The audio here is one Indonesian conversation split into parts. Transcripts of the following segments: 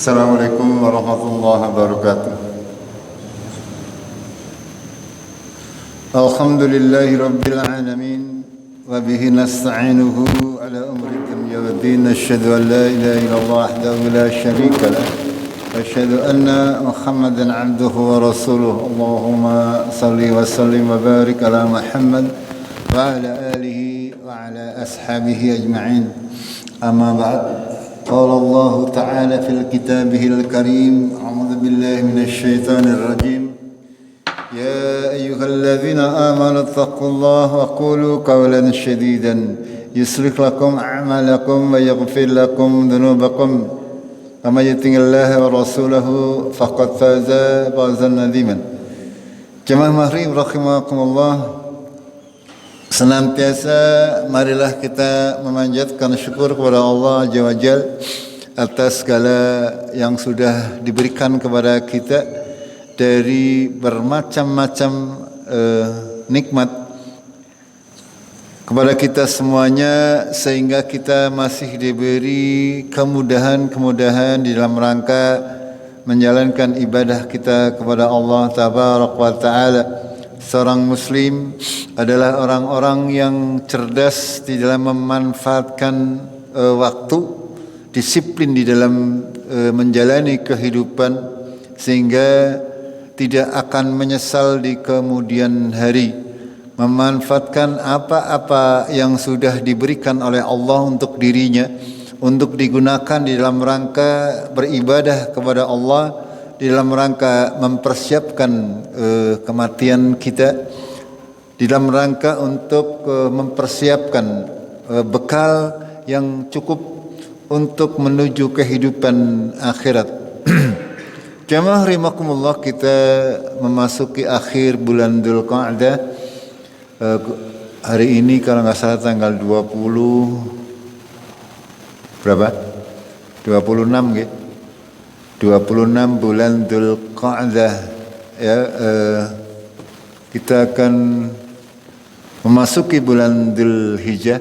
Assalamualaikum warahmatullahi wabarakatuh. Alhamdulillahi rabbil alamin wa bihi nasta'inuhu ala umri dunya waddin. Asyhadu an la ilaha illallah wahdahu la syarika lah wa asyhadu anna Muhammadan 'abduhu wa rasuluh. Allahumma salli wa sallim wa barik ala Muhammad wa ala alihi wa ala ashabihi ajma'in. Amma ba'd. قال الله تعالى في كتابه الكريم أعوذ بالله من الشيطان الرجيم يا أيها الذين آمنوا اتقوا الله وقولوا قولا سديدا يصلح لكم أعمالكم ويغفر لكم ذنوبكم ومن يطع الله ورسوله فقد فاز فوزا عظيما. Jemaah mahrim rahimakumullah, senantiasa marilah kita memanjatkan syukur kepada Allah Azza wa Jalla atas segala yang sudah diberikan kepada kita dari bermacam-macam nikmat kepada kita semuanya, sehingga kita masih diberi kemudahan-kemudahan di dalam rangka menjalankan ibadah kita kepada Allah Tabaraka wa Ta'ala. Seorang muslim adalah orang-orang yang cerdas di dalam memanfaatkan waktu, disiplin di dalam menjalani kehidupan, sehingga tidak akan menyesal di kemudian hari. Memanfaatkan apa-apa yang sudah diberikan oleh Allah untuk dirinya, untuk digunakan di dalam rangka beribadah kepada Allah, di dalam rangka mempersiapkan kematian kita, di dalam rangka untuk mempersiapkan bekal yang cukup untuk menuju kehidupan akhirat. Jamaah rahimakumullah, kita memasuki akhir bulan Dzulqa'dah. Hari ini kalau nggak salah tanggal 20 berapa? 26 gitu. 26 bulan Dzulqa'dah ya, kita akan memasuki bulan Dzulhijjah.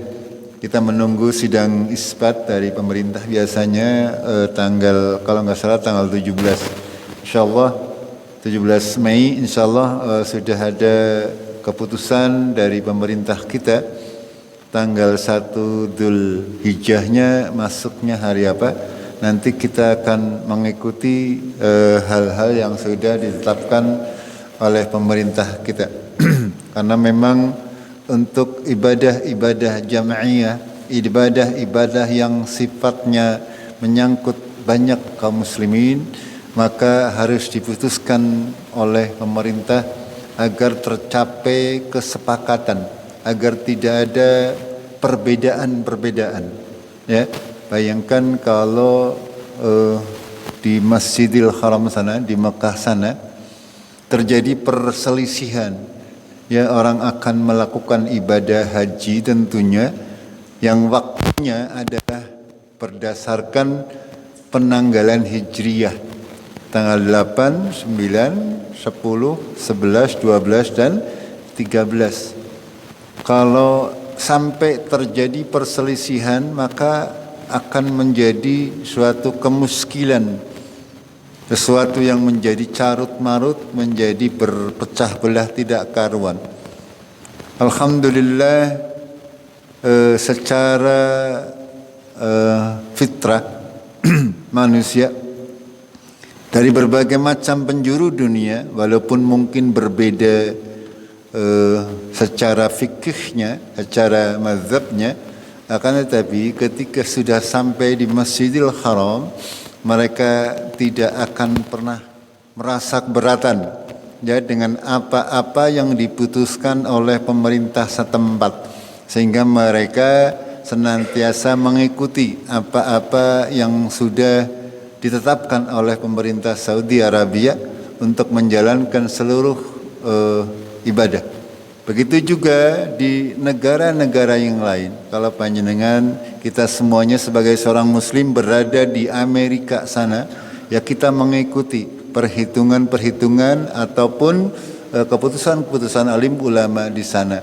Kita menunggu sidang isbat dari pemerintah, biasanya tanggal kalau nggak salah tanggal 17. Insyaallah 17 Mei insyaallah sudah ada keputusan dari pemerintah kita tanggal 1 Dzulhijjahnya masuknya hari apa. Nanti kita akan mengikuti hal-hal yang sudah ditetapkan oleh pemerintah kita. Karena memang untuk ibadah-ibadah jamaiyah, ibadah-ibadah yang sifatnya menyangkut banyak kaum muslimin, maka harus diputuskan oleh pemerintah agar tercapai kesepakatan, agar tidak ada perbedaan-perbedaan. Ya. Bayangkan kalau di Masjidil Haram sana, di Mekah sana, terjadi perselisihan. Ya, orang akan melakukan ibadah haji tentunya yang waktunya adalah berdasarkan penanggalan Hijriyah. Tanggal 8, 9, 10, 11, 12, dan 13. Kalau sampai terjadi perselisihan, maka akan menjadi suatu kemuskilan, sesuatu yang menjadi carut marut, menjadi berpecah belah tidak karuan. Alhamdulillah, secara fitrah manusia dari berbagai macam penjuru dunia, walaupun mungkin berbeda secara fikihnya, secara mazhabnya, akan tetapi ketika sudah sampai di Masjidil Haram, mereka tidak akan pernah merasa keberatan ya dengan apa-apa yang diputuskan oleh pemerintah setempat, sehingga mereka senantiasa mengikuti apa-apa yang sudah ditetapkan oleh pemerintah Saudi Arabia untuk menjalankan seluruh ibadah. Begitu juga di negara-negara yang lain. Kalau panjenengan, kita semuanya sebagai seorang muslim berada di Amerika sana, ya kita mengikuti perhitungan-perhitungan ataupun keputusan-keputusan alim ulama di sana.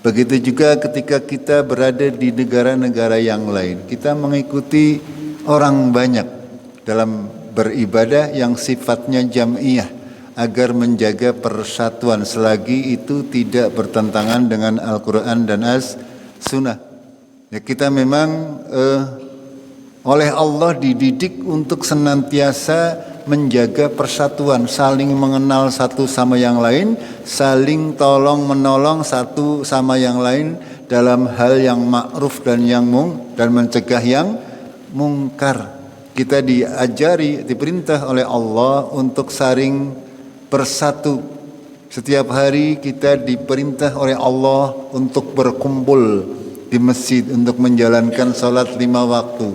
Begitu juga ketika kita berada di negara-negara yang lain, kita mengikuti orang banyak dalam beribadah yang sifatnya jam'iyah agar menjaga persatuan selagi itu tidak bertentangan dengan Al-Quran dan As-Sunnah. Ya, kita memang oleh Allah dididik untuk senantiasa menjaga persatuan, saling mengenal satu sama yang lain, saling tolong menolong satu sama yang lain dalam hal yang ma'ruf dan dan mencegah yang mungkar. Kita diajari, diperintah oleh Allah untuk saling bersatu. Setiap hari kita diperintah oleh Allah untuk berkumpul di masjid untuk menjalankan salat 5 waktu.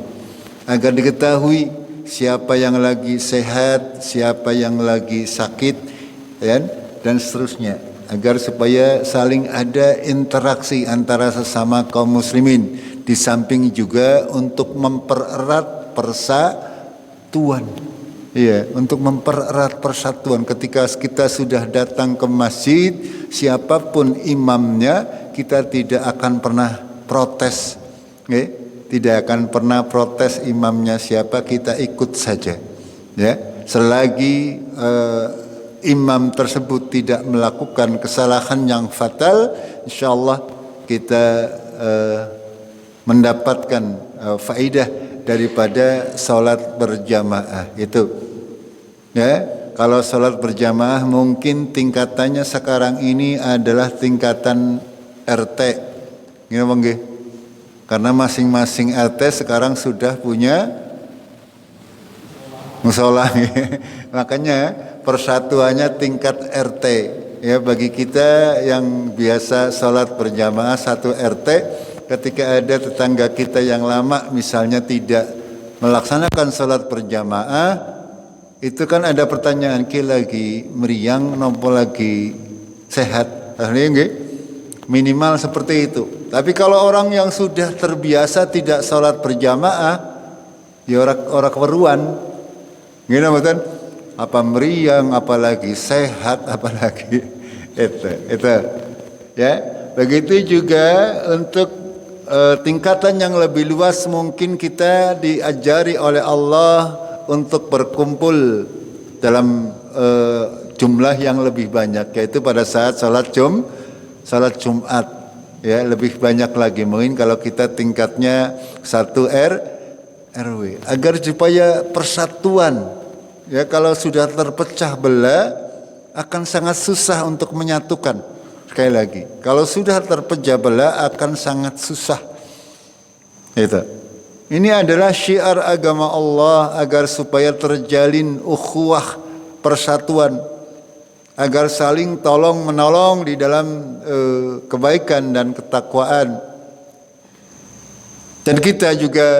Agar diketahui siapa yang lagi sehat, siapa yang lagi sakit, dan seterusnya. Agar supaya saling ada interaksi antara sesama kaum muslimin. Di samping juga untuk mempererat persatuan. Ya, untuk mempererat persatuan. Ketika kita sudah datang ke masjid, siapapun imamnya, kita tidak akan pernah protes. Ya, tidak akan pernah protes imamnya siapa, kita ikut saja. Ya, selagi imam tersebut tidak melakukan kesalahan yang fatal, insyaallah kita mendapatkan faidah daripada salat berjamaah itu. Ya, kalau salat berjamaah mungkin tingkatannya sekarang ini adalah tingkatan RT. Gini Bang nggih? Karena masing-masing RT sekarang sudah punya musola. Makanya persatuannya tingkat RT. Ya, bagi kita yang biasa salat berjamaah satu RT, ketika ada tetangga kita yang lama misalnya tidak melaksanakan salat berjamaah, itu kan ada pertanyaan, ki lagi meriang nopo lagi sehat. Minimal seperti itu. Tapi kalau orang yang sudah terbiasa tidak salat berjamaah, ya orang keperuan. Gini betul? Apa meriang, apalagi sehat, apalagi itu. Ya, begitu juga untuk tingkatan yang lebih luas, mungkin kita diajari oleh Allah untuk berkumpul dalam jumlah yang lebih banyak, yaitu pada saat salat Jumat, ya, lebih banyak lagi. Mungkin kalau kita tingkatnya 1 RW, agar supaya persatuan, ya, kalau sudah terpecah belah akan sangat susah untuk menyatukan. Sekali lagi, kalau sudah terpecah belah akan sangat susah. Itu. Ini adalah syiar agama Allah agar supaya terjalin ukhuwah, persatuan, agar saling tolong menolong di dalam kebaikan dan ketakwaan. Dan kita juga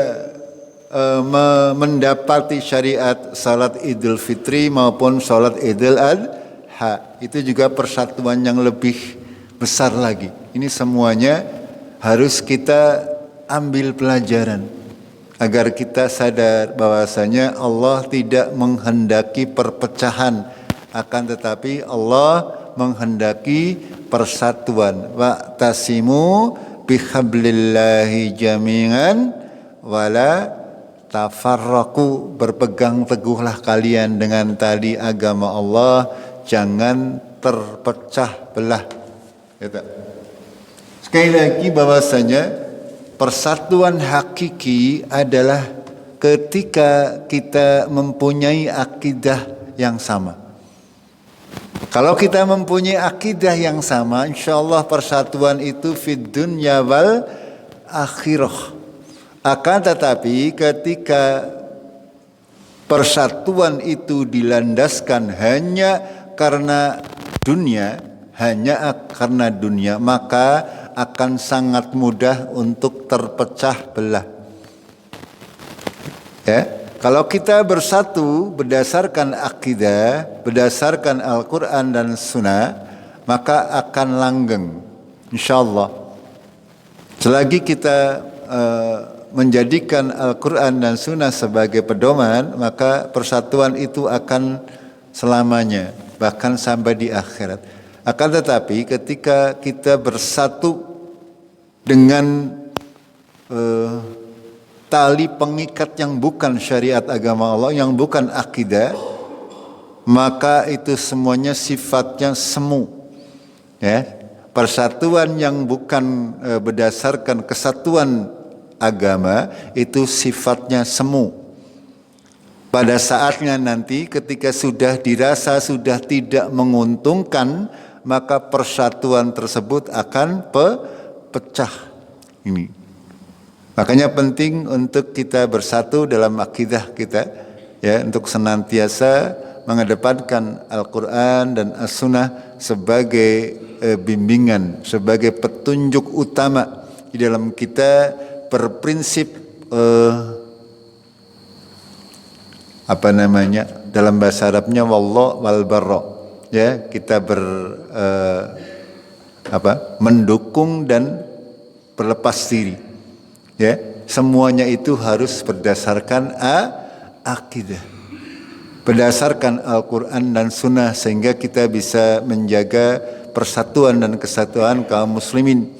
mendapati syariat salat Idul Fitri maupun salat Idul Adha, itu juga persatuan yang lebih besar lagi. Ini semuanya harus kita ambil pelajaran agar kita sadar bahwasanya Allah tidak menghendaki perpecahan, akan tetapi Allah menghendaki persatuan. Wa'tasimu bihablillahi jami'an wala tafarraqu, berpegang teguhlah kalian dengan tali agama Allah, jangan terpecah belah. Sekali lagi bahwasanya persatuan hakiki adalah ketika kita mempunyai akidah yang sama. Kalau kita mempunyai akidah yang sama, insyaallah persatuan itu fid dunya wal akhirah. Akan tetapi ketika persatuan itu dilandaskan hanya karena dunia, maka akan sangat mudah untuk terpecah belah. Ya, kalau kita bersatu berdasarkan akidah, berdasarkan Al-Quran dan Sunnah, maka akan langgeng, insyaallah. Selagi kita menjadikan Al-Quran dan Sunnah sebagai pedoman, maka persatuan itu akan selamanya, bahkan sampai di akhirat. Akan tetapi ketika kita bersatu dengan tali pengikat yang bukan syariat agama Allah, yang bukan akidah, maka itu semuanya sifatnya semu. Ya, persatuan yang bukan berdasarkan kesatuan agama itu sifatnya semu. Pada saatnya nanti ketika sudah dirasa sudah tidak menguntungkan, maka persatuan tersebut akan pecah. Ini. Makanya penting untuk kita bersatu dalam akidah kita, ya, untuk senantiasa mengedepankan Al-Quran dan As-Sunnah sebagai bimbingan, sebagai petunjuk utama di dalam kita berprinsip dalam bahasa Arabnya wallah wal barra, ya, kita mendukung dan berlepas diri, ya, semuanya itu harus berdasarkan akidah, berdasarkan Al-Quran dan Sunnah, sehingga kita bisa menjaga persatuan dan kesatuan kaum muslimin.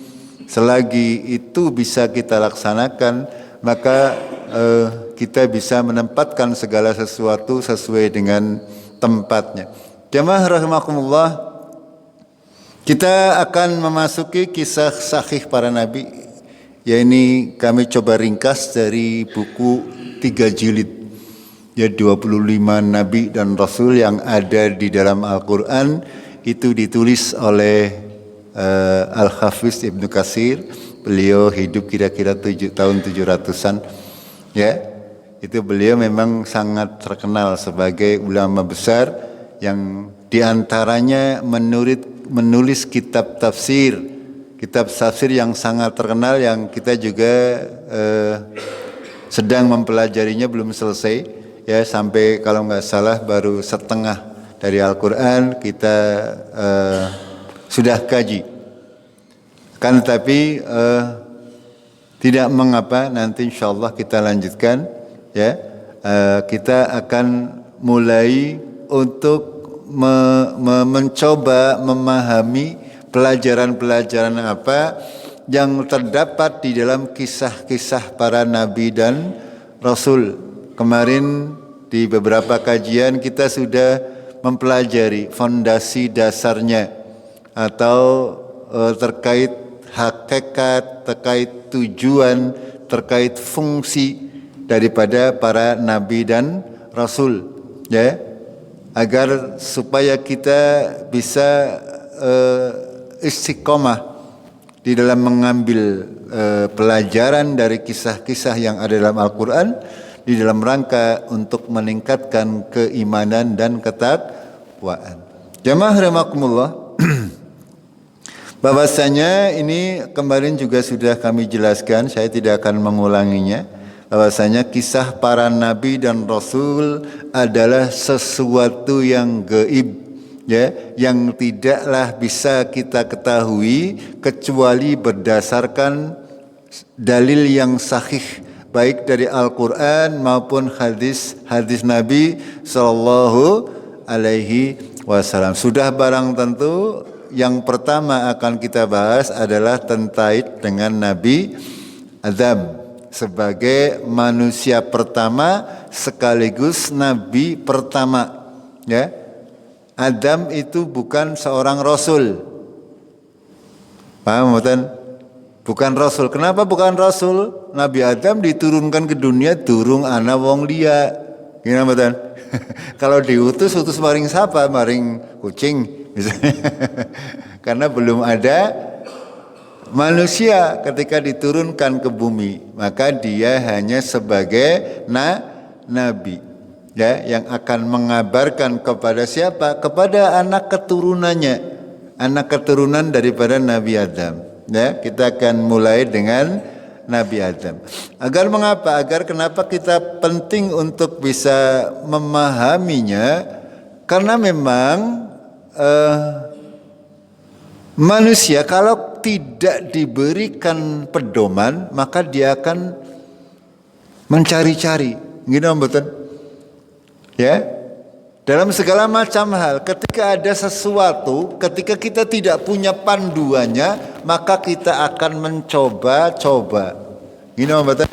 Selagi itu bisa kita laksanakan, maka kita bisa menempatkan segala sesuatu sesuai dengan tempatnya. Jamaah rahimakumullah, kita akan memasuki kisah sahih para nabi. Ya, ini kami coba ringkas dari buku 3 jilid. Ya, 25 nabi dan rasul yang ada di dalam Al-Quran itu ditulis oleh Al-Hafiz Ibnu Katsir. Beliau hidup kira-kira tahun 700-an. Ya, itu beliau memang sangat terkenal sebagai ulama besar yang diantaranya menulis kitab tafsir yang sangat terkenal, yang kita juga sedang mempelajarinya, belum selesai, ya, sampai kalau nggak salah baru setengah dari Al-Quran kita sudah kaji. Kan tapi tidak mengapa, nanti insyaallah kita lanjutkan, ya. Kita akan mulai untuk mencoba memahami pelajaran-pelajaran apa yang terdapat di dalam kisah-kisah para nabi dan rasul. Kemarin di beberapa kajian kita sudah mempelajari fondasi dasarnya, atau terkait hakikat, terkait tujuan, terkait fungsi daripada para nabi dan rasul, ya, agar supaya kita bisa istiqomah di dalam mengambil pelajaran dari kisah-kisah yang ada dalam Al-Quran di dalam rangka untuk meningkatkan keimanan dan ketakwaan. Jamaah rahimakumullah, bahwasanya ini kemarin juga sudah kami jelaskan, saya tidak akan mengulanginya, bahwasanya kisah para nabi dan rasul adalah sesuatu yang gaib, ya, yang tidaklah bisa kita ketahui kecuali berdasarkan dalil yang sahih, baik dari Al-Quran maupun hadis Nabi Sallallahu Alaihi Wasallam. Sudah barang tentu yang pertama akan kita bahas adalah terkait dengan Nabi Adam sebagai manusia pertama sekaligus nabi pertama, ya. Adam itu bukan seorang rasul. Paham betul? Bukan rasul. Kenapa bukan rasul? Nabi Adam diturunkan ke dunia durung ana wong liya. Gimana betul? Kalau diutus maring siapa? Maring kucing misalnya. Karena belum ada manusia ketika diturunkan ke bumi, maka dia hanya sebagai nabi, ya, yang akan mengabarkan kepada siapa? Kepada anak keturunannya, anak keturunan daripada Nabi Adam, ya. Kita akan mulai dengan Nabi Adam. Agar kenapa kita penting untuk bisa memahaminya? Karena memang manusia kalau tidak diberikan pedoman, maka dia akan mencari-cari, gitu betul? Ya, dalam segala macam hal, ketika ada sesuatu, ketika kita tidak punya panduannya, maka kita akan mencoba-coba, gitu betul?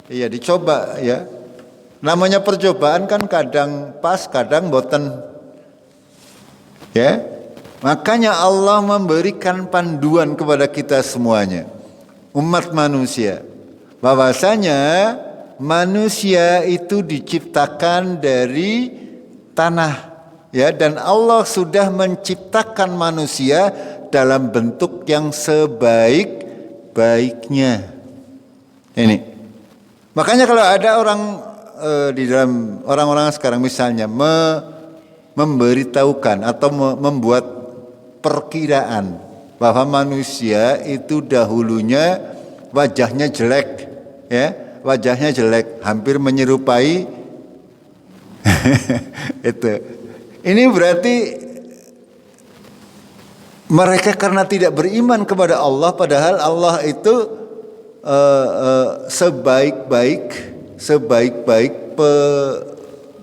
Iya, dicoba ya. Namanya percobaan kan kadang pas, kadang boten. Ya. Makanya Allah memberikan panduan kepada kita semuanya. Umat manusia. Bahwasanya manusia itu diciptakan dari tanah. Ya, dan Allah sudah menciptakan manusia dalam bentuk yang sebaik-baiknya. Ini. Makanya kalau ada orang di dalam orang-orang sekarang misalnya memberitahukan atau membuat perkiraan bahwa manusia itu dahulunya wajahnya jelek, ya, wajahnya jelek, hampir menyerupai itu. Ini berarti mereka karena tidak beriman kepada Allah, padahal Allah itu sebaik-baik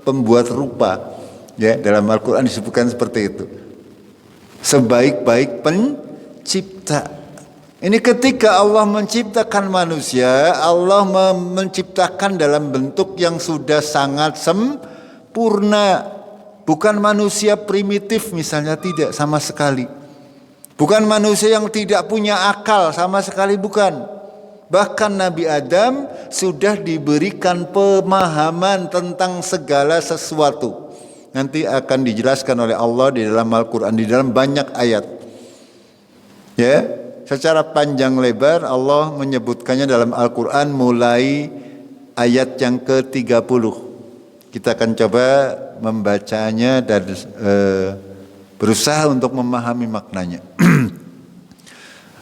pembuat rupa, ya, dalam Al-Quran disebutkan seperti itu. Sebaik-baik pencipta. Ini ketika Allah menciptakan manusia, Allah menciptakan dalam bentuk yang sudah sangat sempurna. Bukan manusia primitif misalnya, tidak sama sekali. Bukan manusia yang tidak punya akal sama sekali, bukan. Bahkan Nabi Adam sudah diberikan pemahaman tentang segala sesuatu. Nanti akan dijelaskan oleh Allah di dalam Al-Quran, di dalam banyak ayat. Ya, secara panjang lebar Allah menyebutkannya dalam Al-Quran mulai ayat yang ke-30. Kita akan coba membacanya dan berusaha untuk memahami maknanya.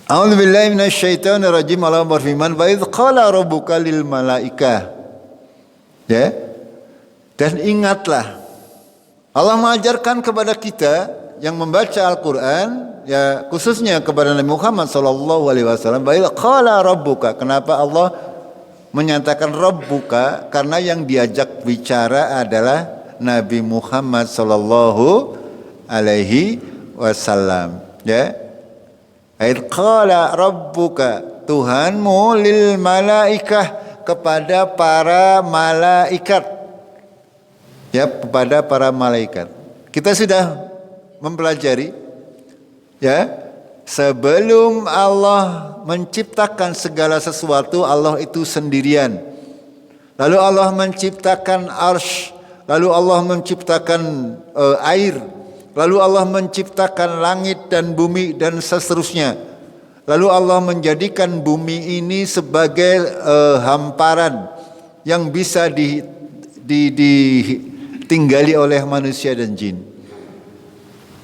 A'udzubillahi minasyaitonirrajim. Allah berfirman, "Wa idz qala rabbuka lil malaikah." Ya. Dan ingatlah, Allah mengajarkan kepada kita yang membaca Al-Qur'an, ya khususnya kepada Nabi Muhammad sallallahu alaihi wasallam, "Wa idz qala rabbuka." Kenapa Allah menyatakan rabbuka? Karena yang diajak bicara adalah Nabi Muhammad sallallahu alaihi wasallam, ya. Id qala rabbuka, Tuhanmu, lil malaikah, kepada para malaikat. Ya, kepada para malaikat. Kita sudah mempelajari, ya, sebelum Allah menciptakan segala sesuatu, Allah itu sendirian. Lalu Allah menciptakan arsy, lalu Allah menciptakan air, lalu Allah menciptakan langit dan bumi dan seterusnya. Lalu Allah menjadikan bumi ini sebagai hamparan yang bisa ditinggali oleh manusia dan jin.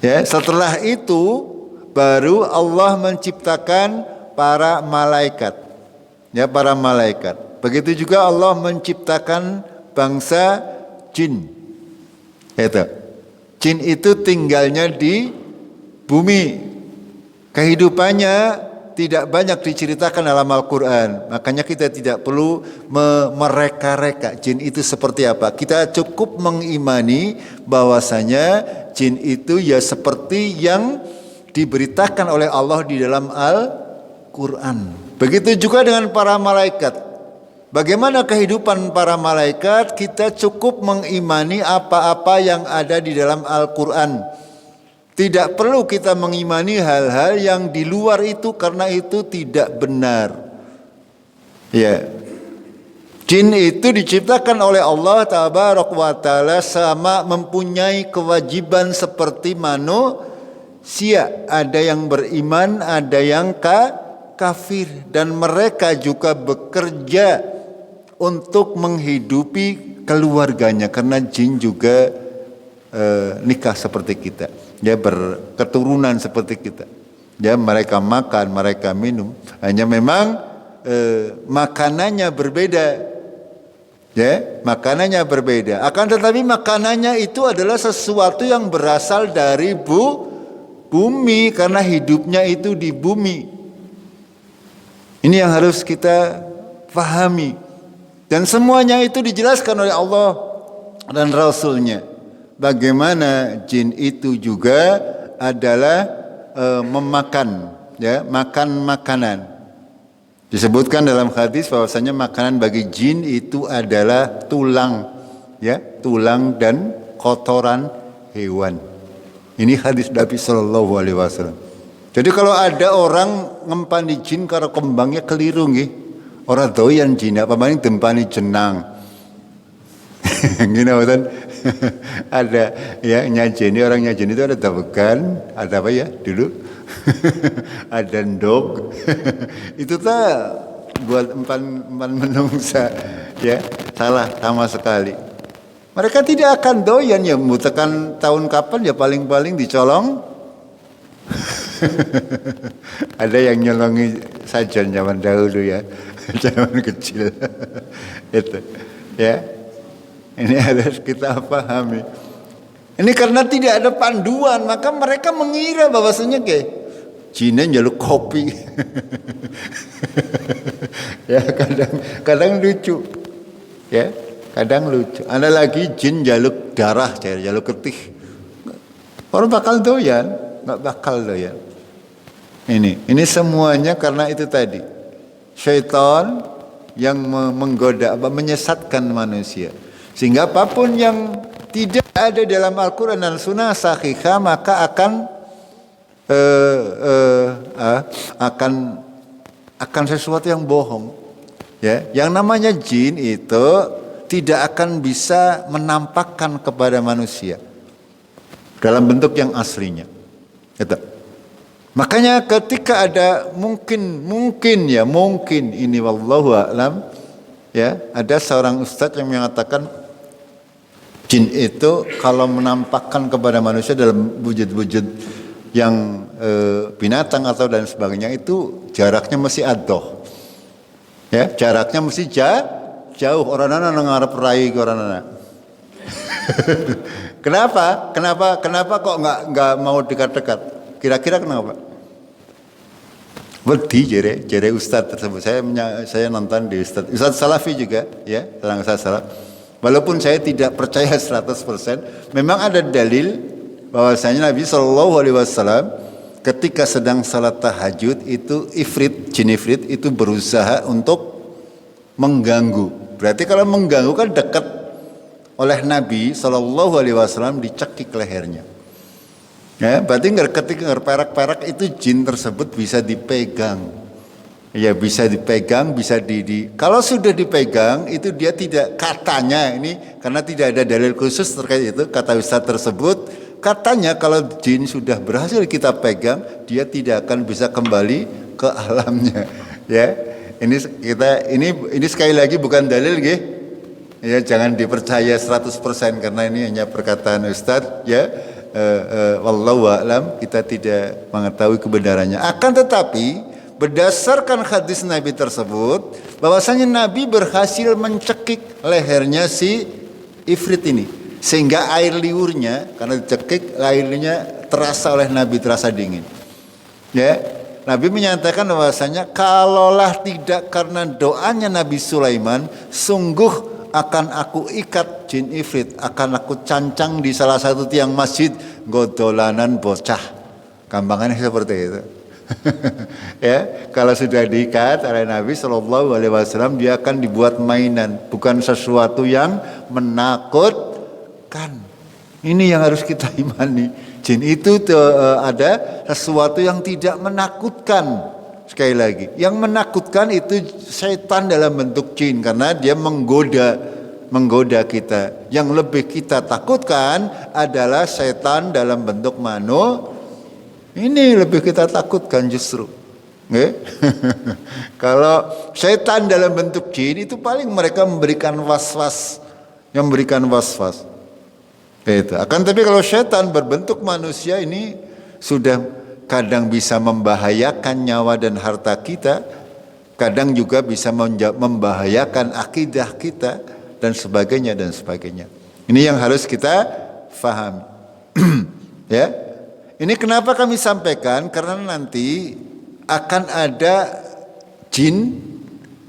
Ya, setelah itu baru Allah menciptakan para malaikat. Ya, para malaikat. Begitu juga Allah menciptakan bangsa jin. Itu. Jin itu tinggalnya di bumi. Kehidupannya tidak banyak diceritakan dalam Al-Quran. Makanya kita tidak perlu mereka-reka jin itu seperti apa. Kita cukup mengimani bahwasanya jin itu ya seperti yang diberitakan oleh Allah di dalam Al-Quran. Begitu juga dengan para malaikat. Bagaimana kehidupan para malaikat? Kita cukup mengimani apa-apa yang ada di dalam Al-Quran. Tidak perlu kita mengimani hal-hal yang di luar itu, karena itu tidak benar. Ya. Jin itu diciptakan oleh Allah Tabaraka wa Ta'ala sama mempunyai kewajiban seperti manusia. Ada yang beriman, ada yang kafir, dan mereka juga bekerja untuk menghidupi keluarganya, karena jin juga nikah seperti kita, ya, berketurunan seperti kita, ya, mereka makan, mereka minum, hanya memang makanannya berbeda, ya, makanannya berbeda. Akan tetapi makanannya itu adalah sesuatu yang berasal dari bumi, karena hidupnya itu di bumi. Ini yang harus kita pahami. Dan semuanya itu dijelaskan oleh Allah dan Rasul-Nya. Bagaimana jin itu juga adalah memakan, ya, makan makanan. Disebutkan dalam hadis bahwasanya makanan bagi jin itu adalah tulang, ya, tulang dan kotoran hewan. Ini hadis Nabi Shallallahu Alaihi Wasallam. Jadi kalau ada orang ngempani jin karo kembangnya keliru nggih. Orang doyan jin apa maning dempani jenang. Gini betul. Ada ya nyajeni, orang nyajeni itu ada tabekan, ada apa ya dulu? Ada ndog. Itu tak buat empan menungsa, ya salah sama sekali. Mereka tidak akan doyan ya, tekan tahun kapan ya paling-paling dicolong. Ada yang nyolongi sajon zaman dahulu ya, zaman kecil. Itu ya, ini harus kita pahami. Ini karena tidak ada panduan, maka mereka mengira bahwasanya jinnya jaluk kopi. Ya kadang lucu, ya kadang lucu. Ada lagi jin jaluk darah, jaluk ketih. Orang bakal doyan, nggak bakal doyan. Ini semuanya karena itu tadi, syaitan yang menggoda, menyesatkan manusia, sehingga apapun yang tidak ada dalam Al-Quran dan Sunnah sahihah maka akan sesuatu yang bohong. Ya, yang namanya jin itu tidak akan bisa menampakkan kepada manusia dalam bentuk yang aslinya. Gitu. Makanya ketika ada mungkin ini wallahu a'lam, ya, ada seorang ustadz yang mengatakan jin itu kalau menampakkan kepada manusia dalam wujud-wujud yang binatang atau dan sebagainya itu jaraknya mesti adoh, ya jaraknya mesti jauh. Orang nana ngarep rai orang nana. Kenapa kok nggak mau dekat-dekat? Kira-kira kenapa? Wedi jere ustadz tersebut. Saya nonton di ustadz Salafi juga, ya tentang ustadz Salaf. Walaupun saya tidak percaya 100%, memang ada dalil bahwasanya Nabi Shallallahu Alaihi Wasallam ketika sedang salat tahajud itu jin ifrit itu berusaha untuk mengganggu. Berarti kalau mengganggu kan dekat, oleh Nabi Shallallahu Alaihi Wasallam dicekik lehernya. Ya, berarti ketika perak-perak itu jin tersebut bisa dipegang. Ya bisa dipegang, bisa kalau sudah dipegang itu dia tidak, katanya ini karena tidak ada dalil khusus terkait itu, kata ustaz tersebut, katanya kalau jin sudah berhasil kita pegang, dia tidak akan bisa kembali ke alamnya. Ya, ini sekali lagi bukan dalil, nggih. Ya, jangan dipercaya 100% karena ini hanya perkataan ustaz, ya. Wallahu a'lam, kita tidak mengetahui kebenarannya. Akan tetapi berdasarkan hadis Nabi tersebut, bahwasanya Nabi berhasil mencekik lehernya si ifrit ini, sehingga air liurnya karena dicekik airnya terasa oleh Nabi, terasa dingin. Ya, Nabi menyatakan bahwasanya kalaulah tidak karena doanya Nabi Sulaiman, sungguh akan aku ikat jin ifrit, akan aku cancang di salah satu tiang masjid, godolanan bocah. Gampangannya seperti itu. Ya, kalau sudah diikat oleh Nabi Shallallahu Alaihi Wasallam, dia akan dibuat mainan, bukan sesuatu yang menakutkan. Ini yang harus kita imani. Jin itu ada sesuatu yang tidak menakutkan. Sekali lagi, yang menakutkan itu setan dalam bentuk jin karena dia menggoda kita. Yang lebih kita takutkan adalah setan dalam bentuk ini lebih kita takutkan justru. Kalau setan dalam bentuk jin itu paling mereka memberikan was-was, Itu. Akan tapi kalau setan berbentuk manusia ini sudah kadang bisa membahayakan nyawa dan harta kita, kadang juga bisa membahayakan akidah kita dan sebagainya. Ini yang harus kita fahami. Ya, ini kenapa kami sampaikan, karena nanti akan ada jin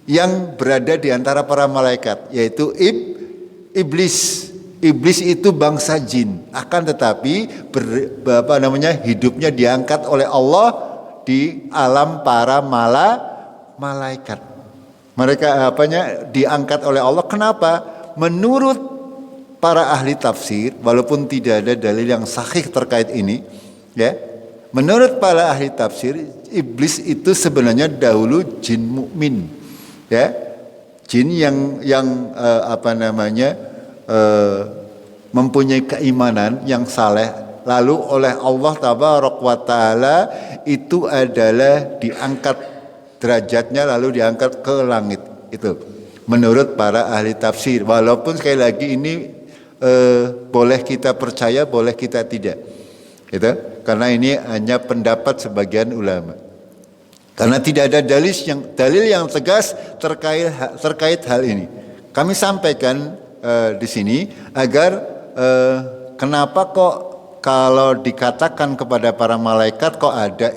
yang berada di antara para malaikat, yaitu iblis. Iblis itu bangsa jin, akan tetapi hidupnya diangkat oleh Allah di alam para malaikat. Mereka diangkat oleh Allah. Kenapa? Menurut para ahli tafsir, walaupun tidak ada dalil yang sahih terkait ini, ya. Menurut para ahli tafsir, iblis itu sebenarnya dahulu jin mukmin, ya. Jin yang mempunyai keimanan yang saleh, lalu oleh Allah Tabaraka wa Ta'ala itu adalah diangkat derajatnya lalu diangkat ke langit. Itu menurut para ahli tafsir, walaupun sekali lagi ini boleh kita percaya, boleh kita tidak, gitu. Karena ini hanya pendapat sebagian ulama, karena tidak ada dalil yang tegas terkait hal ini. Kami sampaikan di sini agar kenapa kok kalau dikatakan kepada para malaikat kok ada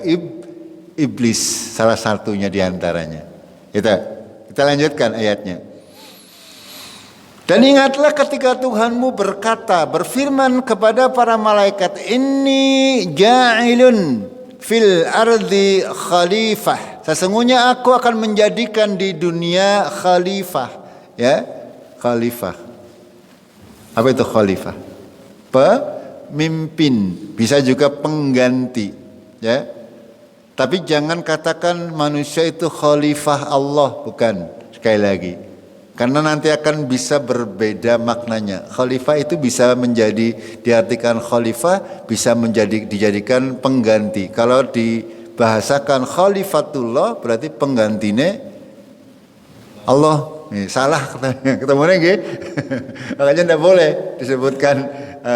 iblis salah satunya diantaranya. Kita lanjutkan ayatnya. Dan ingatlah ketika Tuhanmu berfirman kepada para malaikat, Inni ja'ilun fil ardi khalifah. Sesungguhnya aku akan menjadikan di dunia khalifah. Ya, khalifah. Apa itu khalifah? Pemimpin, bisa juga pengganti, ya. Tapi jangan katakan manusia itu khalifah Allah, bukan. Sekali lagi, karena nanti akan bisa berbeda maknanya. Khalifah itu bisa diartikan khalifah, bisa dijadikan pengganti. Kalau dibahasakan khalifatullah berarti penggantinya Allah. Salah ketemunya gitu. Makanya tidak boleh disebutkan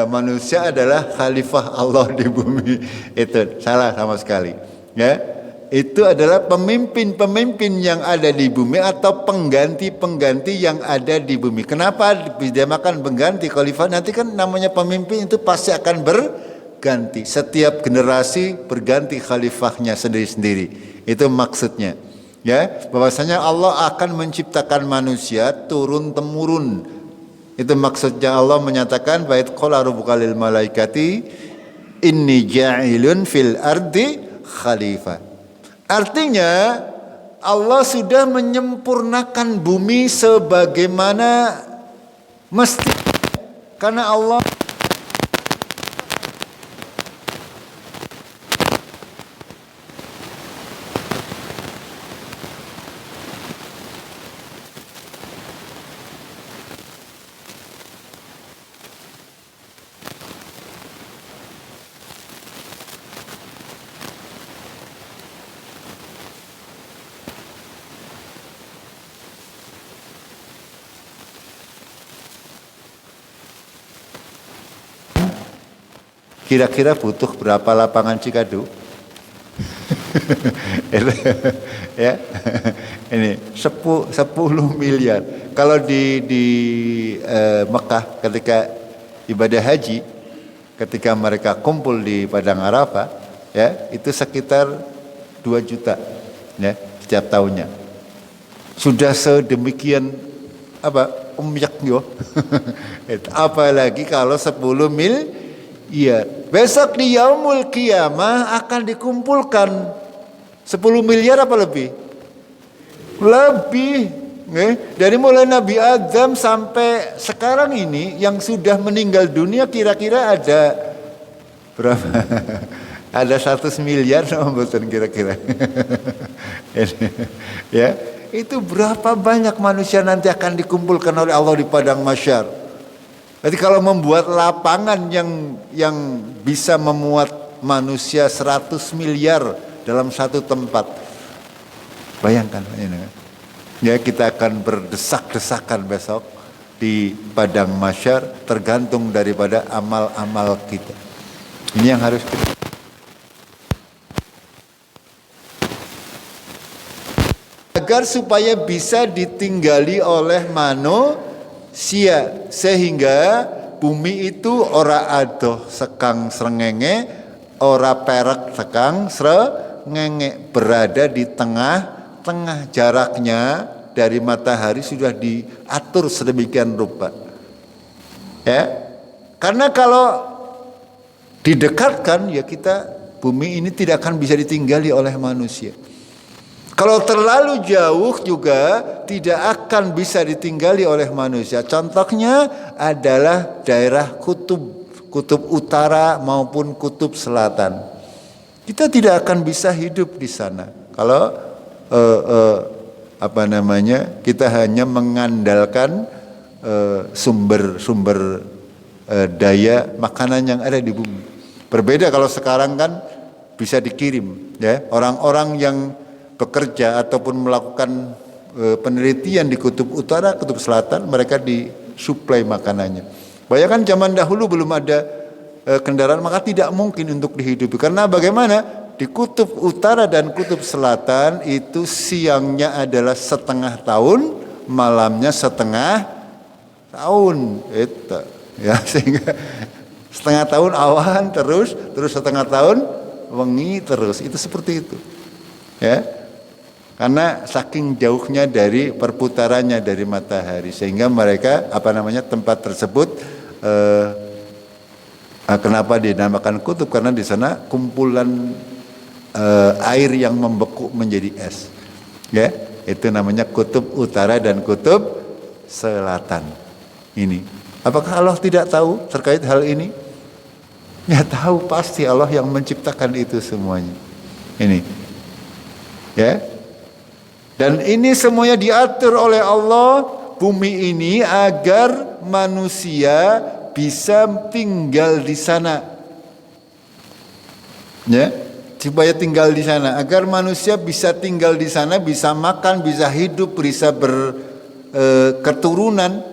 manusia adalah khalifah Allah di bumi. Itu salah sama sekali, ya. Itu adalah pemimpin-pemimpin yang ada di bumi atau pengganti-pengganti yang ada di bumi. Kenapa dinamakan pengganti? Khalifah nanti kan namanya pemimpin itu pasti akan berganti. Setiap generasi berganti khalifahnya sendiri-sendiri. Itu maksudnya. Ya, bahwasanya Allah akan menciptakan manusia turun temurun. Itu maksudnya Allah menyatakan bait qala rabbuka lil malaikati inni ja'ilun fil ardi khalifah. Artinya Allah sudah menyempurnakan bumi sebagaimana mesti, karena Allah kira-kira butuh berapa lapangan Cikadu? Ya, ini 10 miliar. Kalau di Mekah ketika ibadah haji, ketika mereka kumpul di Padang Arafah, ya, itu sekitar 2 juta, ya, setiap tahunnya. Sudah sedemikian umyak yo. Apalagi kalau 10 miliar. Iya, besok di Yaumul Qiyamah akan dikumpulkan 10 miliar apa lebih? Lebih. Dari mulai Nabi Adam sampai sekarang ini yang sudah meninggal dunia kira-kira ada berapa? Ada 100 miliar sama betul kira-kira. Ya, itu berapa banyak manusia nanti akan dikumpulkan oleh Allah di padang mahsyar. Jadi kalau membuat lapangan yang bisa memuat manusia 100 miliar dalam satu tempat, bayangkan ini. Ya, kita akan berdesak-desakan besok di padang mahsyar tergantung daripada amal-amal kita. Ini yang harus kita agar supaya bisa ditinggali oleh manusia, sehingga bumi itu ora adoh sekang srengenge, ora perak sekang srengenge, berada di tengah-tengah. Jaraknya dari matahari sudah diatur sedemikian rupa, ya. Karena kalau didekatkan, ya bumi ini tidak akan bisa ditinggali oleh manusia. Kalau terlalu jauh juga tidak akan bisa ditinggali oleh manusia. Contohnya adalah daerah kutub utara maupun kutub selatan. Kita tidak akan bisa hidup di sana kalau kita hanya mengandalkan sumber daya makanan yang ada di bumi. Berbeda kalau sekarang kan bisa dikirim, ya. Orang-orang yang bekerja ataupun melakukan penelitian di kutub utara, kutub selatan, mereka disuplai makanannya. Bayangkan zaman dahulu belum ada kendaraan, maka tidak mungkin untuk dihidupi. Karena bagaimana? Di kutub utara dan kutub selatan itu siangnya adalah setengah tahun, malamnya setengah tahun. Itu ya, sehingga setengah tahun awan terus setengah tahun wengi terus. Itu seperti itu. Ya. Karena saking jauhnya dari perputarannya dari matahari, sehingga mereka tempat tersebut kenapa dinamakan kutub, karena di sana kumpulan air yang membeku menjadi es, ya, itu namanya kutub utara dan kutub selatan. Ini apakah Allah tidak tahu terkait hal ini? Ya tahu, pasti Allah yang menciptakan itu semuanya. Ini, ya. Dan ini semuanya diatur oleh Allah, bumi ini, agar manusia bisa tinggal di sana. Ya, supaya tinggal di sana, agar manusia bisa tinggal di sana, bisa makan, bisa hidup, bisa berketurunan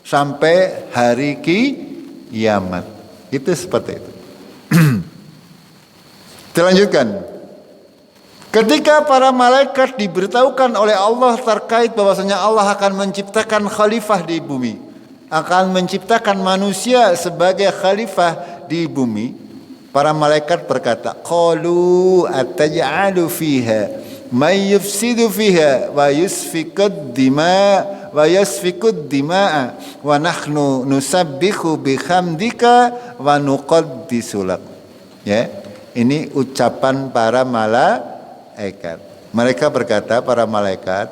sampai hari kiamat. Itu seperti itu. Kita lanjutkan. Ketika para malaikat diberitahukan oleh Allah terkait bahwasanya Allah akan menciptakan khalifah di bumi, akan menciptakan manusia sebagai khalifah di bumi, para malaikat berkata, qalu ataj'alu fiha may yufsidu fiha wa yasfikud dima'a wa nahnu nusabbihu bihamdika wa nuqaddisu lak. Ya, ini ucapan para malaikat. Mereka berkata, para malaikat,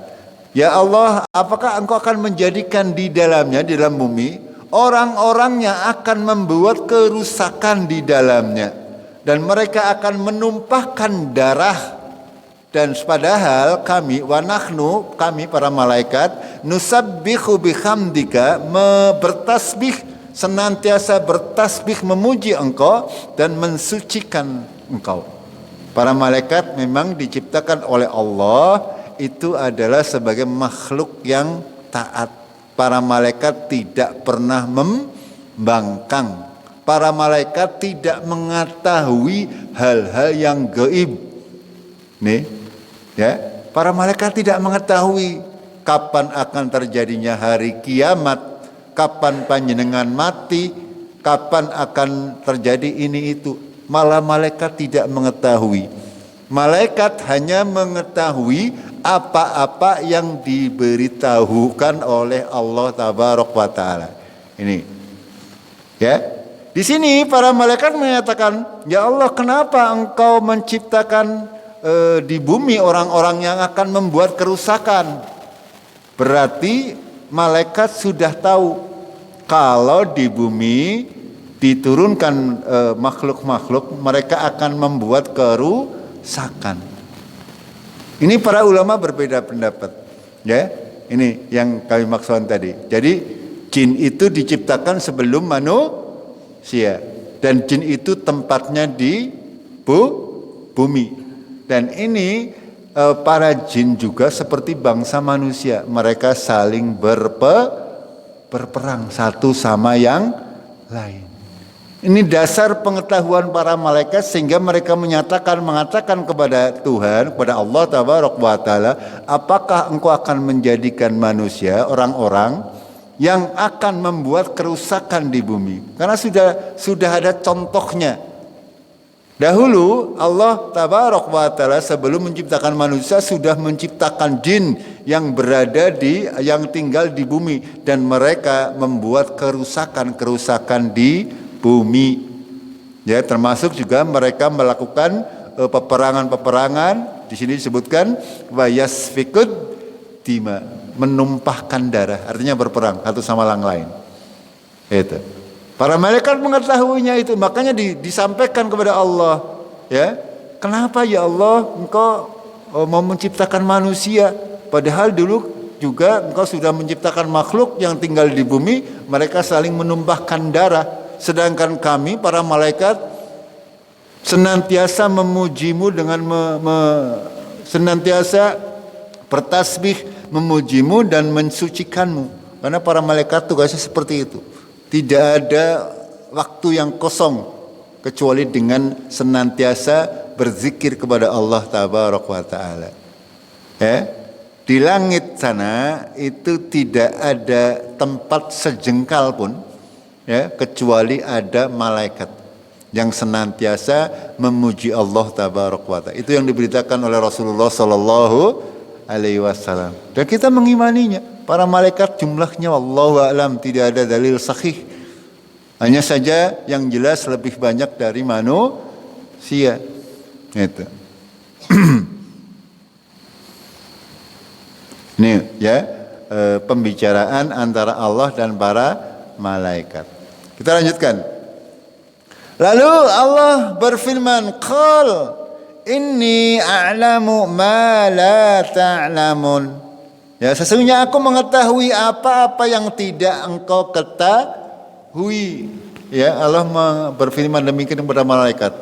ya Allah, apakah engkau akan menjadikan di dalamnya, di dalam bumi, orang-orang yang akan membuat kerusakan di dalamnya, dan mereka akan menumpahkan darah. Dan padahal kami, wanahnu, kami para malaikat, nusabbihu bihamdika, bertasbih, senantiasa bertasbih memuji engkau dan mensucikan engkau. Para malaikat memang diciptakan oleh Allah, itu adalah sebagai makhluk yang taat. Para malaikat tidak pernah membangkang. Para malaikat tidak mengetahui hal-hal yang gaib. Nih, ya, para malaikat tidak mengetahui kapan akan terjadinya hari kiamat, kapan panjenengan mati, kapan akan terjadi ini itu. Malah malaikat tidak mengetahui. Malaikat hanya mengetahui apa-apa yang diberitahukan oleh Allah Tabaraka wa Ta'ala. Ini, ya. Di sini para malaikat menyatakan, ya Allah, kenapa engkau menciptakan di bumi orang-orang yang akan membuat kerusakan? Berarti malaikat sudah tahu kalau di bumi diturunkan makhluk-makhluk, mereka akan membuat kerusakan. Ini para ulama berbeda pendapat, ya. Ini yang kami maksudkan tadi. Jadi jin itu diciptakan sebelum manusia, dan jin itu tempatnya di bumi. Dan ini para jin juga seperti bangsa manusia, mereka saling berperang satu sama yang lain. Ini dasar pengetahuan para malaikat, sehingga mereka mengatakan kepada Tuhan, kepada Allah Tabaraka wa Ta'ala, apakah engkau akan menjadikan manusia orang-orang yang akan membuat kerusakan di bumi? Karena sudah ada contohnya. Dahulu Allah Tabaraka wa Ta'ala sebelum menciptakan manusia sudah menciptakan jin yang yang tinggal di bumi, dan mereka membuat kerusakan di bumi, ya, termasuk juga mereka melakukan peperangan-peperangan, Di sini disebutkan wa yasfikud dima, menumpahkan darah, artinya berperang satu sama yang lain. Itu. Para malaikat mengetahuinya itu, makanya disampaikan kepada Allah, ya. Kenapa ya Allah engkau mau menciptakan manusia, padahal dulu juga engkau sudah menciptakan makhluk yang tinggal di bumi, mereka saling menumpahkan darah, sedangkan kami para malaikat senantiasa memujimu dengan senantiasa bertasbih memujimu dan mensucikanmu, karena para malaikat tugasnya seperti itu. Tidak ada waktu yang kosong kecuali dengan senantiasa berzikir kepada Allah Tabaraka wa Ta'ala. Ya, di langit sana itu tidak ada tempat sejengkal pun, ya, kecuali ada malaikat yang senantiasa memuji Allah Tabaraka wa Ta'ala. Itu yang diberitakan oleh Rasulullah Sallallahu Alaihi Wasallam. Dan kita mengimaninya. Para malaikat jumlahnya wallahu a'lam, tidak ada dalil sahih. Hanya saja yang jelas lebih banyak dari manusia. Itu. Ini ya pembicaraan antara Allah dan para malaikat. Kita lanjutkan. Lalu Allah berfirman, "Qul inni a'lamu ma la ta'lamun." Ya, sesungguhnya aku mengetahui apa-apa yang tidak engkau ketahui. Ya, Allah berfirman demikian kepada malaikat.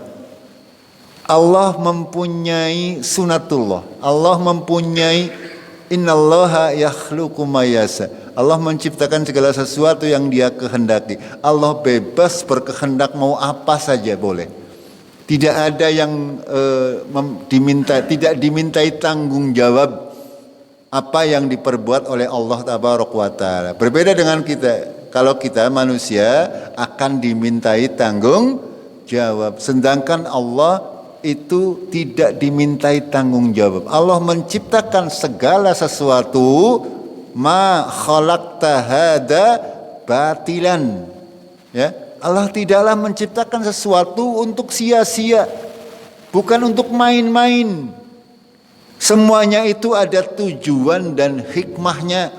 Allah mempunyai sunatullah. Allah mempunyai innallaha yakhluqu ma yasha. Allah menciptakan segala sesuatu yang Dia kehendaki. Allah bebas berkehendak mau apa saja boleh. Tidak ada yang tidak dimintai tanggung jawab apa yang diperbuat oleh Allah Tabaraka wa Ta'ala. Berbeda dengan kita. Kalau kita manusia akan dimintai tanggung jawab. Sedangkan Allah itu tidak dimintai tanggung jawab. Allah menciptakan segala sesuatu, ma khalaqta hada batilan. Ya, Allah tidaklah menciptakan sesuatu untuk sia-sia. Bukan untuk main-main. Semuanya itu ada tujuan dan hikmahnya.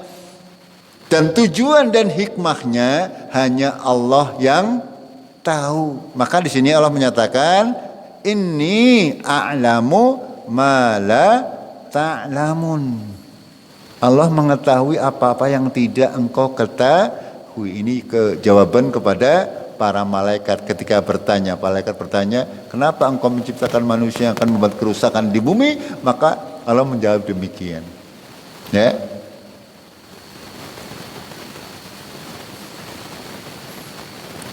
Dan tujuan dan hikmahnya hanya Allah yang tahu. Maka di sini Allah menyatakan, inni a'lamu ma la ta'lamun. Allah mengetahui apa-apa yang tidak engkau ketahui. Ini jawaban kepada para malaikat ketika bertanya. Malaikat bertanya, kenapa engkau menciptakan manusia yang akan membuat kerusakan di bumi? Maka Allah menjawab demikian. Ya.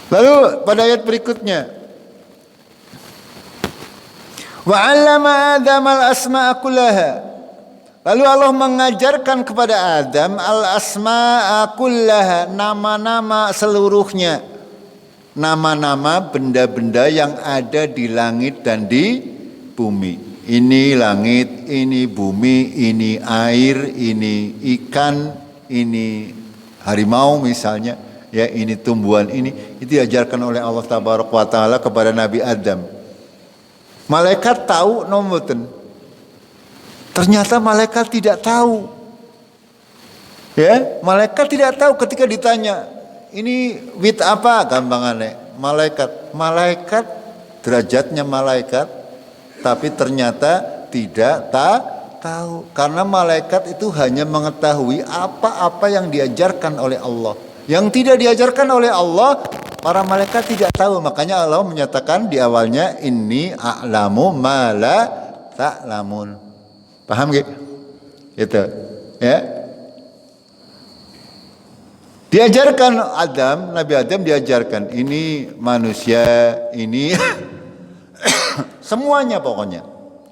Lalu pada ayat berikutnya, wa 'allama Adam al-asma'a kullaha. Lalu Allah mengajarkan kepada Adam al-asma'a kullaha, nama-nama seluruhnya. Nama-nama benda-benda yang ada di langit dan di bumi. Ini langit, ini bumi, ini air, ini ikan, ini harimau misalnya, ya, ini tumbuhan ini. Itu diajarkan oleh Allah Tabaraka wa Ta'ala kepada Nabi Adam. Malaikat tahu nomboten. Ternyata malaikat tidak tahu. Ya, malaikat tidak tahu ketika ditanya, ini wit apa gampangannya? Malaikat derajatnya malaikat, tapi ternyata tidak tahu. Karena malaikat itu hanya mengetahui apa-apa yang diajarkan oleh Allah. Yang tidak diajarkan oleh Allah, para malaikat tidak tahu. Makanya Allah menyatakan di awalnya, inni a'lamu ma la ta'lamun. Paham gak? Itu, ya. Diajarkan Nabi Adam diajarkan, ini manusia, ini semuanya pokoknya.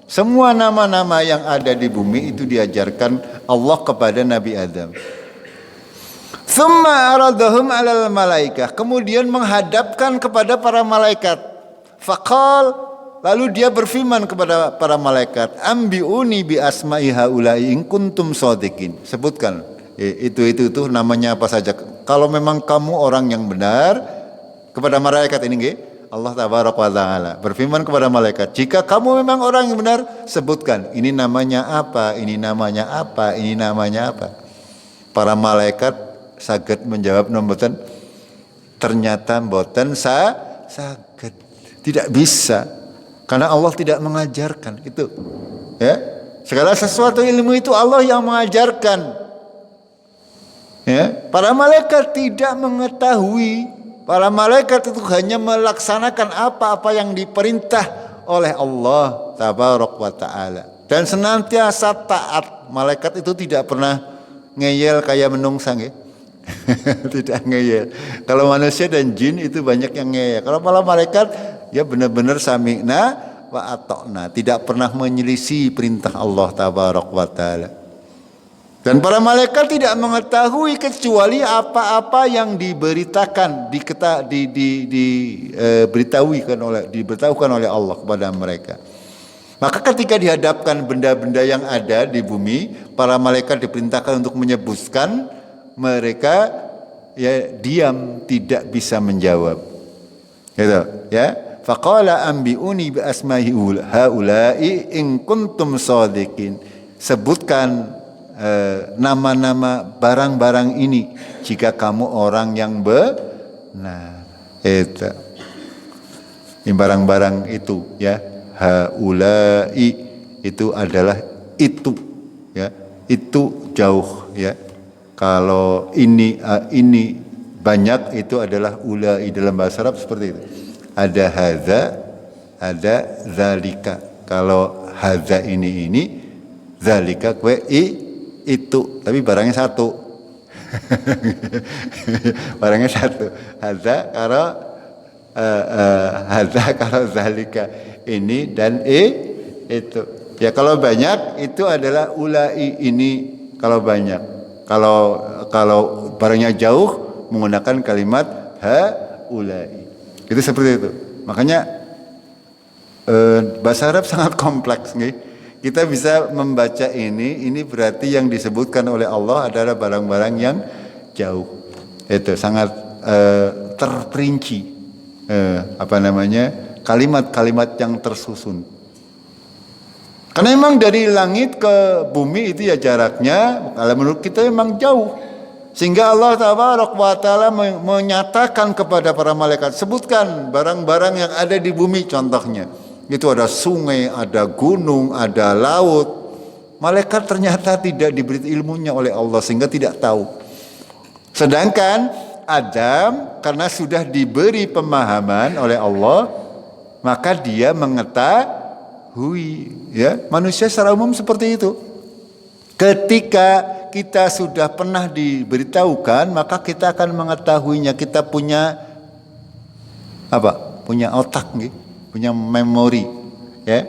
Semua nama-nama yang ada di bumi itu diajarkan Allah kepada Nabi Adam. Tsumma aradahum 'alal malaikah. Kemudian menghadapkan kepada para malaikat. Faqal, lalu dia berfirman kepada para malaikat, ambiuni bi asma'i haula'i in kuntum shadiqin. Sebutkan itu namanya apa saja. Kalau memang kamu orang yang benar, kepada malaikat ini nggih, Allah tabaraka wa taala berfirman kepada malaikat, jika kamu memang orang yang benar, sebutkan ini namanya apa, ini namanya apa, ini namanya apa. Para malaikat saged menjawab mboten, ternyata mboten saged, tidak bisa, karena Allah tidak mengajarkan itu. Ya, segala sesuatu ilmu itu Allah yang mengajarkan. Ya, para malaikat tidak mengetahui. Para malaikat itu hanya melaksanakan apa-apa yang diperintah oleh Allah tabaraka wa taala, dan senantiasa taat. Malaikat itu tidak pernah ngeyel kayak menungsa, nggih. Tidak ngeyel. Kalau manusia dan jin itu banyak yang ngeyel. Kalau para malaikat ya benar-benar sami'na wa ata'na, tidak pernah menyelisih perintah Allah tabaraka wa taala. Dan para malaikat tidak mengetahui kecuali apa-apa yang diberitakan, diberitahukan oleh Allah kepada mereka. Maka ketika dihadapkan benda-benda yang ada di bumi, para malaikat diperintahkan untuk menyebutkan, mereka ya diam, tidak bisa menjawab. Gitu, ya. Faqala anbi'uni bi asma'i haula'i in kuntum shadiqin. Sebutkan nama-nama barang-barang ini jika kamu orang yang benar. Itu ini barang-barang itu, ya. Haula'i itu adalah itu, ya. Itu jauh, ya. Kalau ini banyak, itu adalah ulai. Dalam bahasa Arab seperti itu. Ada hadza, ada zalika. Kalau hadza ini, zalika kue itu, tapi barangnya satu. Barangnya satu. Hadza kalau zalika ini dan itu. Ya kalau banyak itu adalah ulai ini kalau banyak. Kalau barangnya jauh menggunakan kalimat haulai. Itu seperti itu. Makanya bahasa Arab sangat kompleks, nggih. Kita bisa membaca ini berarti yang disebutkan oleh Allah adalah barang-barang yang jauh. Itu sangat terperinci, kalimat-kalimat yang tersusun. Karena memang dari langit ke bumi itu ya jaraknya, kalau menurut kita memang jauh. Sehingga Allah tabaraka wa taala menyatakan kepada para malaikat, sebutkan barang-barang yang ada di bumi contohnya. Itu ada sungai, ada gunung, ada laut. Malaikat ternyata tidak diberi ilmunya oleh Allah sehingga tidak tahu. Sedangkan Adam karena sudah diberi pemahaman oleh Allah, maka dia mengetahui, ya. Manusia secara umum seperti itu. Ketika kita sudah pernah diberitahukan, maka kita akan mengetahuinya. Kita punya apa? Punya otak, gitu. Punya memori, ya.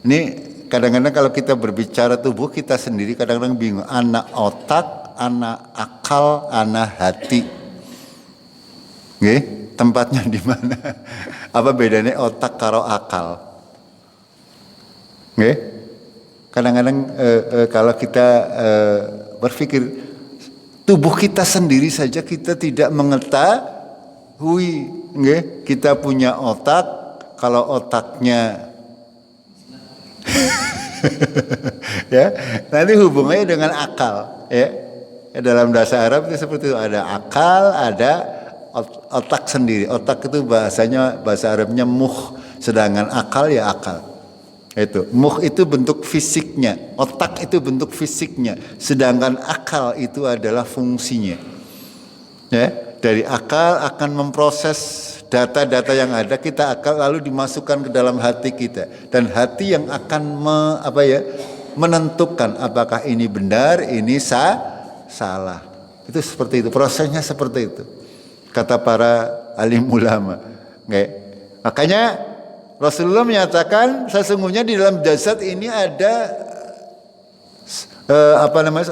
Ini kadang-kadang kalau kita berbicara tubuh kita sendiri kadang-kadang bingung. Anak otak, anak akal, anak hati. Nggih, tempatnya di mana? Apa bedanya otak karo akal? Nggih. Kadang-kadang kalau kita berpikir tubuh kita sendiri saja kita tidak mengetahui, nggih. Kita punya otak. Kalau otaknya ya, nanti hubungannya dengan akal, ya. Dalam bahasa Arab itu seperti itu, ada akal, ada otak sendiri. Otak itu bahasa Arabnya muh, sedangkan akal ya akal. Itu muh itu bentuk fisiknya, otak itu bentuk fisiknya, sedangkan akal itu adalah fungsinya. Ya, dari akal akan memproses data-data yang ada, kita akal lalu dimasukkan ke dalam hati kita, dan hati yang akan menentukan apakah ini benar, ini salah. Itu seperti itu, prosesnya seperti itu kata para alim ulama. Makanya Rasulullah menyatakan sesungguhnya di dalam jasad ini ada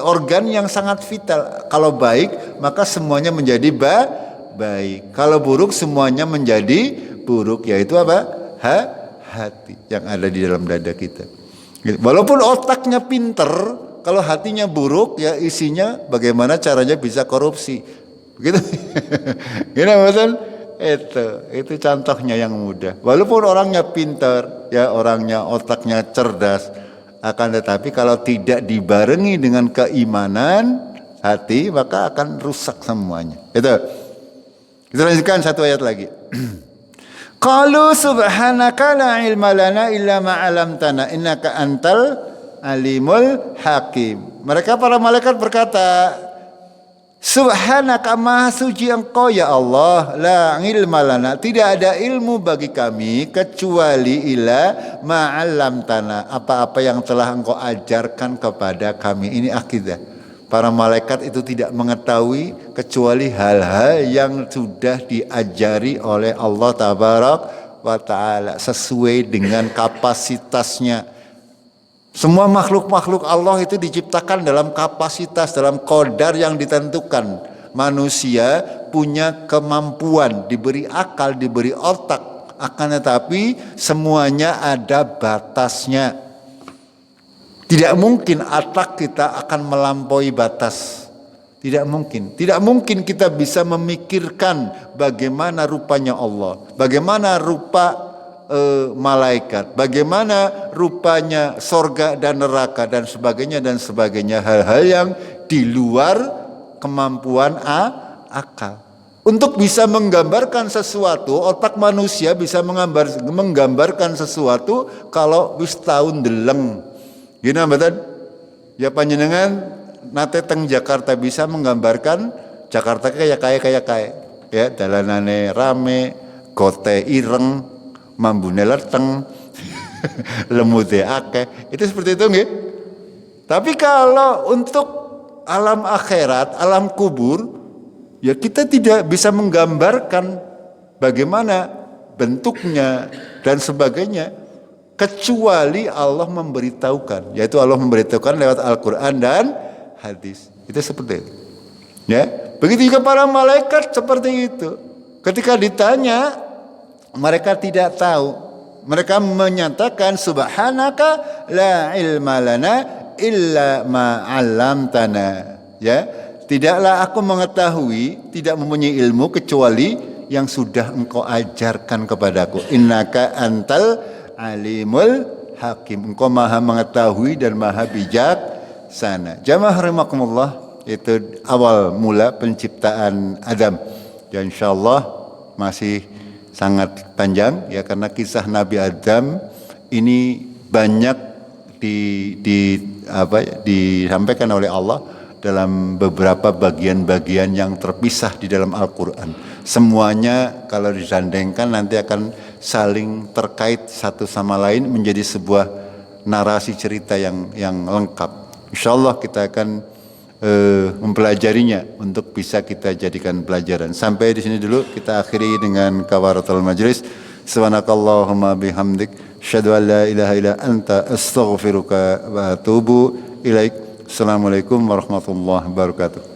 organ yang sangat vital. Kalau baik maka semuanya menjadi baik. Kalau buruk semuanya menjadi buruk, yaitu apa? Hati yang ada di dalam dada kita. Walaupun otaknya pinter, kalau hatinya buruk ya isinya bagaimana caranya bisa korupsi. Begitu. Gini betul? Itu contohnya yang mudah. Walaupun orangnya pintar, ya orangnya otaknya cerdas, akan tetapi kalau tidak dibarengi dengan keimanan hati, maka akan rusak semuanya. Itu. Kita lanjutkan satu ayat lagi. Qalu subhanaka la ilma lana illa ma 'allamtana innaka antal alimul hakim. Mereka para malaikat berkata, subhanaka maha suci engkau ya Allah, la ilma lana, tidak ada ilmu bagi kami kecuali ila ma 'allamtana, apa-apa yang telah engkau ajarkan kepada kami. Ini akidah. Para malaikat itu tidak mengetahui kecuali hal-hal yang sudah diajari oleh Allah Tabarak wa Ta'ala sesuai dengan kapasitasnya. Semua makhluk-makhluk Allah itu diciptakan dalam kapasitas, dalam qadar yang ditentukan. Manusia punya kemampuan, diberi akal, diberi otak, akan tetapi semuanya ada batasnya. Tidak mungkin otak kita akan melampaui batas. Tidak mungkin. Tidak mungkin kita bisa memikirkan bagaimana rupanya Allah, bagaimana rupa malaikat, bagaimana rupanya sorga dan neraka dan sebagainya dan sebagainya. Hal-hal yang di luar kemampuan akal. Untuk bisa menggambarkan sesuatu, otak manusia bisa menggambarkan sesuatu kalau wis tahun deleng. Gini betul? Ya panjenengan nate teng Jakarta bisa menggambarkan Jakarta kayak ya dalanane rame, gote ireng, mambune leteng, lemute akeh. Itu seperti itu nggih. Tapi kalau untuk alam akhirat, alam kubur, ya kita tidak bisa menggambarkan bagaimana bentuknya dan sebagainya. Kecuali Allah memberitahukan, yaitu Allah memberitahukan lewat Al-Quran dan hadis. Itu seperti itu. Ya, begitu juga para malaikat seperti itu. Ketika ditanya, mereka tidak tahu. Mereka menyatakan subhanaka la ilma lana illa ma 'allamtana. Ya, tidaklah aku mengetahui, tidak mempunyai ilmu kecuali yang sudah engkau ajarkan kepadaku. Innaka antal alimul hakim, engkau maha mengetahui dan maha bijak sana. Jamaah rahimakumullah, itu awal mula penciptaan Adam. Dan insyaallah masih sangat panjang ya, karena kisah Nabi Adam ini banyak disampaikan oleh Allah dalam beberapa bagian-bagian yang terpisah di dalam Al-Quran. Semuanya kalau disandingkan nanti akan saling terkait satu sama lain menjadi sebuah narasi cerita yang lengkap. Insyaallah kita akan mempelajarinya untuk bisa kita jadikan pelajaran. Sampai di sini dulu, kita akhiri dengan kafaratul majlis. Subhanakallahumma bihamdik, asyhadu an la ilaha illa anta, astaghfiruka wa atubu ilaik. Assalamualaikum warahmatullahi wabarakatuh.